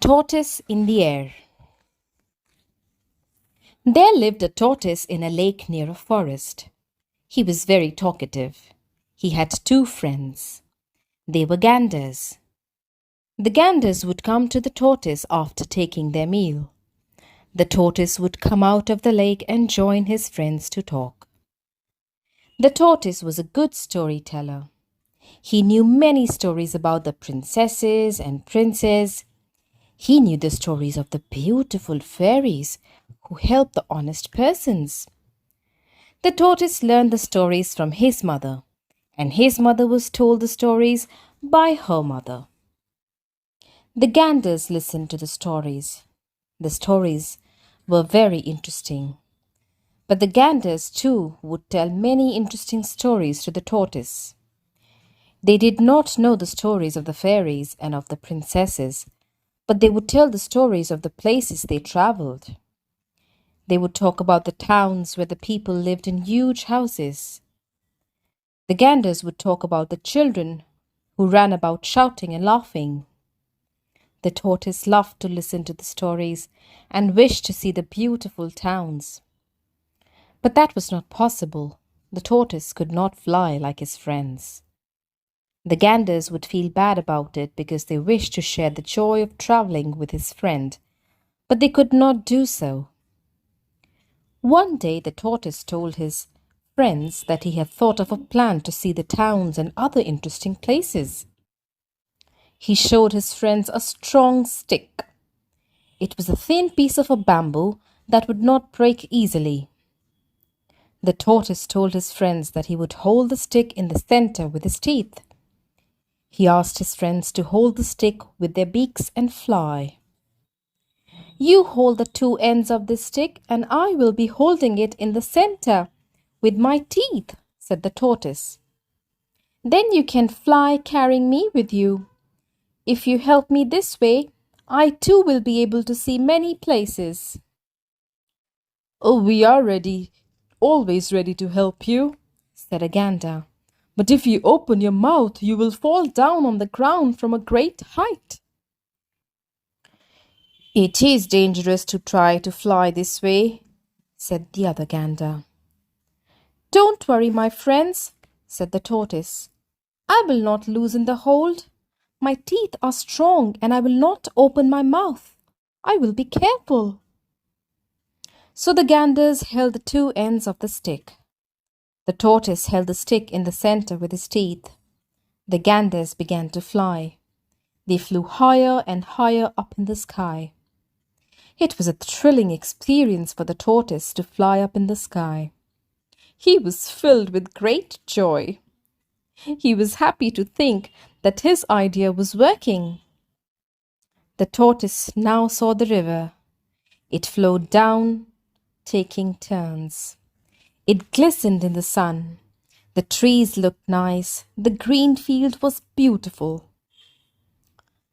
Tortoise in the Air. There lived a tortoise in a lake near a forest. He was very talkative. He had two friends. They were ganders. The ganders would come to the tortoise after taking their meal. The tortoise would come out of the lake and join his friends to talk. The tortoise was a good storyteller. He knew many stories about the princesses and princes. He knew the stories of the beautiful fairies who helped the honest persons. The tortoise learned the stories from his mother, and his mother was told the stories by her mother. The ganders listened to the stories. The stories were very interesting. But the ganders too would tell many interesting stories to the tortoise. They did not know the stories of the fairies and of the princesses, but they would tell the stories of the places they traveled. They would talk about the towns where the people lived in huge houses. The ganders would talk about the children who ran about shouting and laughing. The tortoise loved to listen to the stories and wished to see the beautiful towns. But that was not possible. The tortoise could not fly like his friends. The ganders would feel bad about it because they wished to share the joy of traveling with his friend, but they could not do so. One day the tortoise told his friends that he had thought of a plan to see the towns and other interesting places. He showed his friends a strong stick. It was a thin piece of a bamboo that would not break easily. The tortoise told his friends that he would hold the stick in the center with his teeth. He asked his friends to hold the stick with their beaks and fly. "You hold the two ends of this stick, and I will be holding it in the center with my teeth," said the tortoise. "Then you can fly carrying me with you. If you help me this way, I too will be able to see many places." "Oh, we are ready, always ready to help you," said a gander. "But if you open your mouth, you will fall down on the ground from a great height." "It is dangerous to try to fly this way," said the other gander. "Don't worry, my friends," said the tortoise. "I will not loosen the hold. My teeth are strong and I will not open my mouth. I will be careful." So the ganders held the two ends of the stick. The tortoise held the stick in the center with his teeth. The ganders began to fly. They flew higher and higher up in the sky. It was a thrilling experience for the tortoise to fly up in the sky. He was filled with great joy. He was happy to think that his idea was working. The tortoise now saw the river. It flowed down, taking turns. It glistened in the sun. The trees looked nice. The green field was beautiful.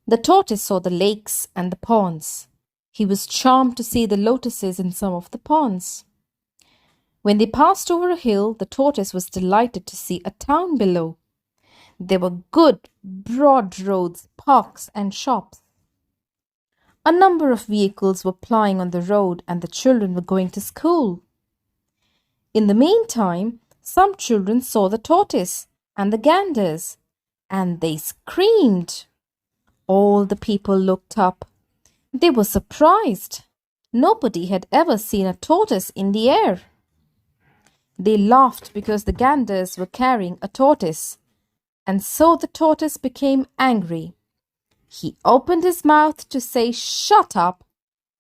The tortoise saw the lakes and the ponds. He was charmed to see the lotuses in some of the ponds. When they passed over a hill, the tortoise was delighted to see a town below. There were good, broad roads, parks, and shops. A number of vehicles were plying on the road, and the children were going to school. In the meantime, some children saw the tortoise and the ganders, and they screamed. All the people looked up. They were surprised. Nobody had ever seen a tortoise in the air. They laughed because the ganders were carrying a tortoise, and so the tortoise became angry. He opened his mouth to say, "Shut up!"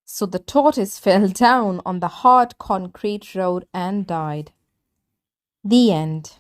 So the tortoise fell down on the hard concrete road and died. The end.